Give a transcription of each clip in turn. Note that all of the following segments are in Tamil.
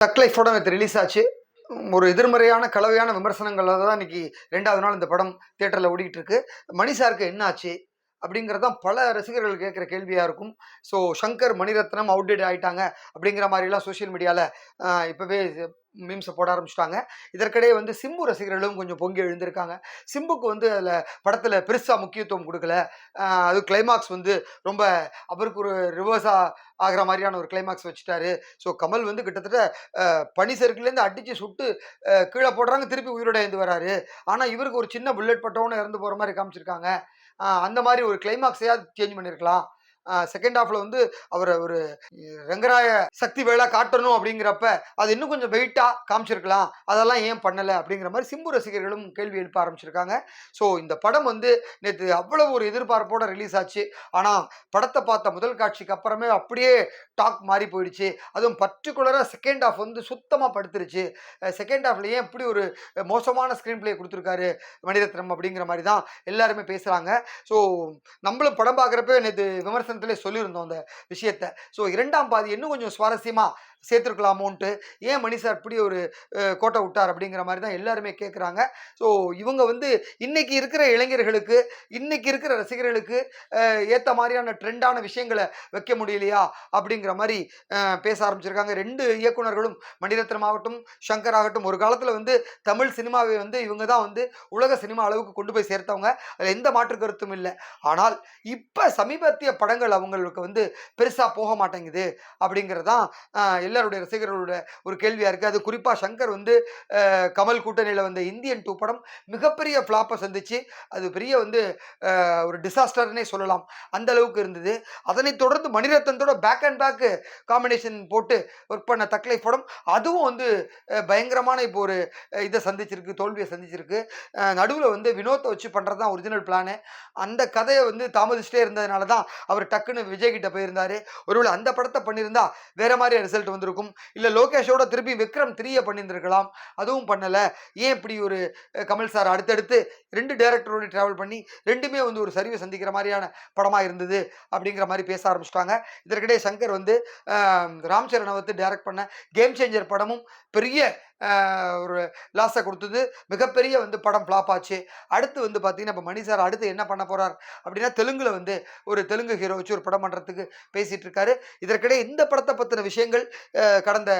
தக் லைஃபோட நேற்று ரிலீஸ் ஆச்சு. ஒரு எதிர்மறையான கலவையான விமர்சனங்கள்ல தான் இன்னைக்கு 2வது நாள் இந்த படம் தியேட்டர்ல ஓடிட்டு இருக்கு. மணி சாருக்கு என்ன ஆச்சு? அப்படிங்கிறது தான் பல ரசிகர்கள் கேட்கிற கேள்வியா இருக்கும். ஸோ சங்கர், மணிரத்னம் அவுட்டேட் ஆயிட்டாங்க அப்படிங்கிற மாரிலாம் சோசியல் மீடியால இப்பவே மீம்ஸ போட ஆரம்பிச்சுட்டாங்க. இதற்கிடையே வந்து சிம்பு ரசிகர்களும் கொஞ்சம் பொங்கி எழுந்திருக்காங்க. சிம்புக்கு வந்து அதில படத்தில பெருசா முக்கியத்துவம் குடுக்கல. அது கிளைமாக்ஸ் வந்து ரொம்ப அவருக்கு ஒரு ரிவர்ஸா ஆகுற மாரியான ஒரு கிளைமாக்ஸ் வச்சுட்டாரு. ஸோ கமல் வந்து கிட்டத்தட்ட பனி சறுக்குலேருந்து அடிச்சு சுட்டு கீழ போடுறாங்க, திருப்பி உயிரோட எழுந்து வராரு. ஆனா இவருக்கு ஒரு சின்ன புல்லட் பட்டவுடனே இறந்து போற மாரி காமிச்சிருக்காங்க. அந்த மாரி ஒரு கிளைமாக்ஸையாவது சேஞ்ச் பண்ணியிருக்கலாம். செகண்ட் ஹாஃப்ல வந்து அவர ஒரு ரங்கராய சக்தி வேலா காட்டணும் அப்படிங்கிறப்ப, அது இன்னும் கொஞ்சம் வெயிட்டா காமிச்சிருக்கலாம். அதெல்லாம் ஏன் பண்ணல? அப்படிங்கிற மாரி சிம்பு ரசிகர்களும் கேள்வி எழுப்ப ஆரம்பிச்சிருக்காங்க. ஸோ இந்த படம் வந்து நேத்து அவ்வளவு ஒரு எதிர்பார்ப்போட ரிலீஸ் ஆச்சு. ஆனா படத்த பார்த்த முதல் காட்சிக்கு அப்புறமே அப்படியே டாக் மாறி போயிடுச்சு. அதுவும் பர்ட்டிகுலரா செகண்ட் ஹாஃப் வந்து சுத்தமா படுத்துருச்சு. செகண்ட் ஹாஃப்ல ஏன் இப்படி ஒரு மோசமான ஸ்க்ரீன் பிளே குடுத்துருக்காரு மணிரத்னம் அப்படிங்கிற மாரி தான் எல்லாருமே பேசுறாங்க. ஸோ நம்மளும் படம் பார்க்குறப்ப நேத்து விமர்சனத்திலே சொல்லியிருந்தோம் அந்த விஷயத்த. ஸோ 2ஆம் பாதி இன்னும் கொஞ்சம் சுவாரஸ்யமா சேர்த்துருக்கலாமோன்ட்டு, ஏன் மணி சார் இப்படி ஒரு கோட்ட விட்டார் அப்படிங்கிற மாரி தான் எல்லாருமே கேட்குறாங்க. ஸோ இவங்க வந்து இன்னைக்கு இருக்கிற இளைஞர்களுக்கு, இன்னைக்கு இருக்கிற ரசிகர்களுக்கு ஏத்த மாரியான ட்ரெண்டான விஷயங்கள வைக்க முடியலையா? அப்படிங்கிற மாரி பேச ஆரம்பிச்சிருக்காங்க. 2 இயக்குனர்களும் மணிரத்னம் ஆகட்டும், ஷங்கர் ஆகட்டும், ஒரு காலத்துல வந்து தமிழ் சினிமாவை வந்து இவங்க தான் வந்து உலக சினிமா அளவுக்கு கொண்டு போய் சேர்த்தவங்க. அதுல எந்த மாற்று கருத்தும் இல்ல. ஆனால் இப்ப சமீபத்திய படங்கள் அவங்களுக்கு வந்து பெருசா போக மாட்டேங்குது அப்படிங்கிறது தான் எல்லாருடைய ரசிகர்களோட ஒரு கேள்வியா இருக்கு. அது குறிப்பா சங்கர் வந்து கமல் கூட்டணியில வந்த இந்தியன் 2 படம் மிகப்பெரிய ஃப்ளாப்ப சந்திச்சு, அது பெரிய வந்து ஒரு டிசாஸ்டர்னே சொல்லலாம். அந்த அளவுக்கு இருந்தது. அதனைத் தொடர்ந்து மணிரத்னத்தோட பேக் அண்ட் பேக் காம்பினேஷன் போட்டு ஒர்க் பண்ண தக் லைஃப் படம், அதுவும் வந்து பயங்கரமான இப்போ ஒரு இத சந்திச்சிருக்கு, தோல்விய சந்திச்சிருக்கு. நடுவுல வந்து வினோத்த வச்சு பண்றது தான் ஒரிஜினல் பிளானு. அந்த கதைய வந்து தாமதிச்சுட்டே இருந்ததுனால தான் அவர் டக்குன்னு விஜய் கிட்ட போயிருந்தாரு. ஒருவேளை அந்த படத்த பண்ணியிருந்தா வேற மாரி ரிசல்ட் வந்திருக்கும். இல்ல லோகேஷோட திருப்பி விக்ரம் 3 பண்ணியிருந்திருக்கலாம். அதுவும் பண்ணல. ஏன் இப்படி ஒரு கமல் சார் அடுத்தடுத்து 2 டைரக்டரோட டிராவல் பண்ணி 2மே வந்து ஒரு சரிவை சந்திக்கிற மாரியான படமா இருந்தது அப்படிங்கிற மாரி பேச ஆரம்பிச்சுட்டாங்க. இதற்கிடையே சங்கர் வந்து ராம் சரண வந்து டைரக்ட் பண்ண கேம் சேஞ்சர் படமும் பெரிய ஒரு லாஸ குடுத்தது. மிகப்பெரிய வந்து படம் ஃப்ளாப் ஆச்சு. அடுத்து வந்து பார்த்தீங்கன்னா, இப்ப மணி சார் அடுத்து என்ன பண்ண போறார் அப்படின்னா, தெலுங்குல வந்து ஒரு தெலுங்கு ஹீரோ வச்சு ஒரு படம் பண்றதுக்கு பேசிட்டு இருக்காரு. இதற்கிடையே இந்த படத்த பத்தின விஷயங்கள் கடந்த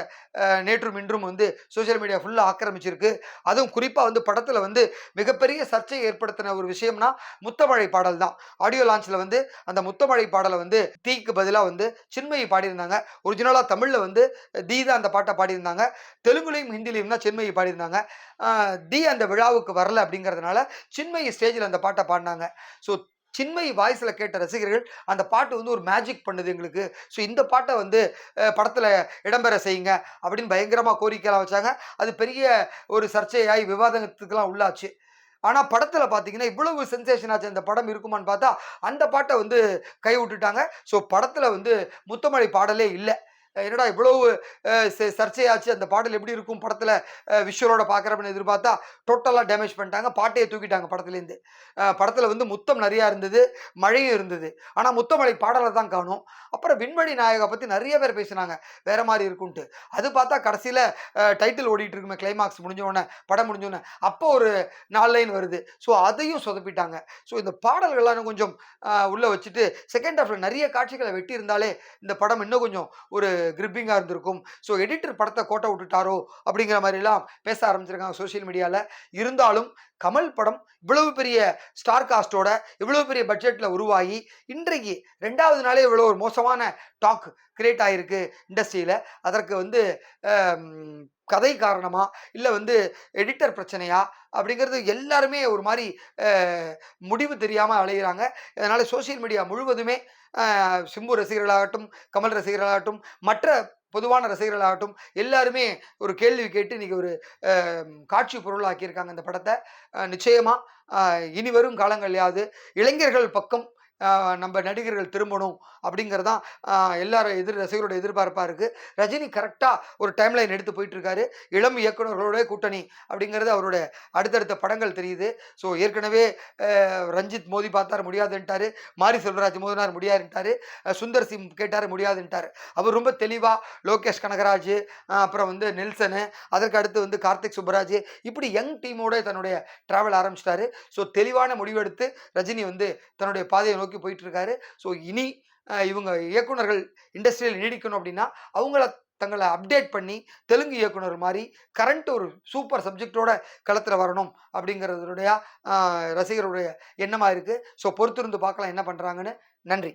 நேற்றும் இன்றும் வந்து சோசியல் மீடியா ஃபுல்லா ஆக்கிரமிச்சிருக்கு. அதுவும் குறிப்பா வந்து படத்துல வந்து மிகப்பெரிய சர்ச்சையை ஏற்படுத்தின ஒரு விஷயம்னா, முத்தமழை பாடல் தான். ஆடியோ லான்ச்ல வந்து அந்த முத்தமழை பாடல வந்து தீக்கு பதிலா வந்து சின்மயி பாடியிருந்தாங்க. ஒரிஜினலா தமிழ்ல வந்து தீ தான் அந்த பாட்ட பாடியிருந்தாங்க. தெலுங்குலயும், ஹிந்திலயும் தான் சின்மயி பாடியிருந்தாங்க. தீ அந்த விழாவுக்கு வரல அப்படிங்கிறதுனால சின்மயி ஸ்டேஜ்ல அந்த பாட்ட பாடுனாங்க. ஸோ சின்மயி வாய்ஸ்ல கேட்ட ரசிகர்கள் அந்த பாட்டு வந்து ஒரு மேஜிக் பண்ணுது எங்களுக்கு. ஸோ இந்த பாட்ட வந்து படத்துல இடம்பெற செய்யுங்க அப்படின்னு பயங்கரமா கோரிக்கைலாம் வச்சாங்க. அது பெரிய ஒரு சர்ச்சையாயி விவாதத்துக்குலாம் உள்ளாச்சு. ஆனா படத்துல பார்த்தீங்கன்னா, இவ்வளவு சென்சேஷன் ஆச்சு அந்த படம் இருக்குமான்னு பார்த்தா, அந்த பாட்ட வந்து கைவிட்டுட்டாங்க. ஸோ படத்துல வந்து முத்தமழை பாடலே இல்ல. என்னடா இவ்வளவு சர்ச்சையாச்சு, அந்த பாடல் எப்படி இருக்கும் படத்துல விஷுவலோட பார்க்குறப்பன்னு எதிர்பார்த்தா, டோட்டலா டேமேஜ் பண்ணிட்டாங்க. பாட்டையே தூக்கிட்டாங்க படத்துலேருந்து. படத்துல வந்து முத்தம் நெறையா இருந்தது, மழையும் இருந்தது. ஆனா முத்தமழை பாடல தான் காணோம். அப்புறம் விண்வெளி நாயகா பத்தி நெறைய பேர் பேசினாங்க. வேற மாரி இருக்குன்ட்டு. அது பார்த்தா கடைசியில டைட்டில் ஓடிட்டு இருக்குமே கிளைமாக்ஸ் முடிஞ்ச உடனே, படம் முடிஞ்ச உடனே, அப்போ ஒரு 4 லைன் வருது. ஸோ அதையும் சொதப்பிட்டாங்க. ஸோ இந்த பாடல்கள்லாம் இன்னும் கொஞ்சம் உள்ள வச்சுட்டு, செகண்ட் ஹாஃப்ல நெறைய காட்சிகள வெட்டியிருந்தாலே, இந்த படம் இன்னும் கொஞ்சம் ஒரு கிரிப்பிங்கா இருந்திருக்கும். ஸோ எடிட்டர் படத்த கோட்ட விட்டுட்டாரோ அப்படிங்கிற மாதிரிலாம் பேச ஆரம்பிச்சிருக்காங்க சோசியல் மீடியால. இருந்தாலும் கமல் படம் இவ்வளவு பெரிய ஸ்டார் காஸ்டோட இவ்வளவு பெரிய பட்ஜெட்ல உருவாகி இன்றைக்கு 2வது நாளே இவ்வளவு ஒரு மோசமான டாக் கிரியேட் ஆயிருக்கு இண்டஸ்ட்ரியில. அதற்கு வந்து கதை காரணமா, இல்ல வந்து எடிட்டர் பிரச்சனையா அப்படிங்கிறது எல்லாருமே ஒரு மாரி முடிவு தெரியாம அலையிறாங்க. அதனால சோசியல் மீடியா முழுவதுமே சிம்பு ரசிகர்களாகட்டும், கமல் ரசிகர்களாகட்டும், மற்ற பொதுவான ரசிகர்களாகட்டும் எல்லாருமே ஒரு கேள்வி கேட்டு இன்னைக்கு ஒரு காட்சி பொருளாக்கியிருக்காங்க இந்த படத்த. நிச்சயமா இனி வரும் காலங்கள்லயாவது இளைஞர்கள் பக்கம் நம்ம நடிகர்கள் திரும்பணும் அப்படிங்கிறதான் எல்லாரும் ரசிகரோட எதிர்பார்ப்பாக இருக்குது. ரஜினி கரெக்டாக ஒரு டைம்லைன் எடுத்து போயிட்டுருக்காரு. இளம் இயக்குநர்களோட கூட்டணி அப்படிங்கிறது அவருடைய அடுத்தடுத்த படங்கள் தெரியுது. ஸோ ஏற்கனவே ரஞ்சித் மோதி பார்த்தாரு முடியாதுன்ட்டாரு, மாரி செல்வராஜ் மோதினார் முடியாதுன்ட்டாரு, சுந்தர் சி கேட்டார் முடியாதுன்ட்டார். அவர் ரொம்ப தெளிவாக லோகேஷ் கனகராஜ், அப்புறம் வந்து நெல்சனு, அதற்கு அடுத்து வந்து கார்த்திக் சுப்பராஜ், இப்படி யங் டீமோட தன்னுடைய டிராவல் ஆரம்பிச்சிட்டாரு. ஸோ தெளிவான முடிவெடுத்து ரஜினி வந்து தன்னுடைய பாதையை நோக்கி போயிட்டு இருக்காரு. ஸோ இனி இவங்க இயக்குனர்கள் இண்டஸ்ட்ரியில் நீடிக்கணும் அப்படின்னா அவங்கள தங்களை அப்டேட் பண்ணி தெலுங்கு இயக்குனர் மாதிரி கரண்ட் ஒரு சூப்பர் சப்ஜெக்டோட களத்தில் வரணும் அப்படிங்கிறதுடைய ரசிகருடைய எண்ணமாக இருக்குது. ஸோ பொறுத்திருந்து பார்க்கலாம் என்ன பண்ணுறாங்கன்னு. நன்றி.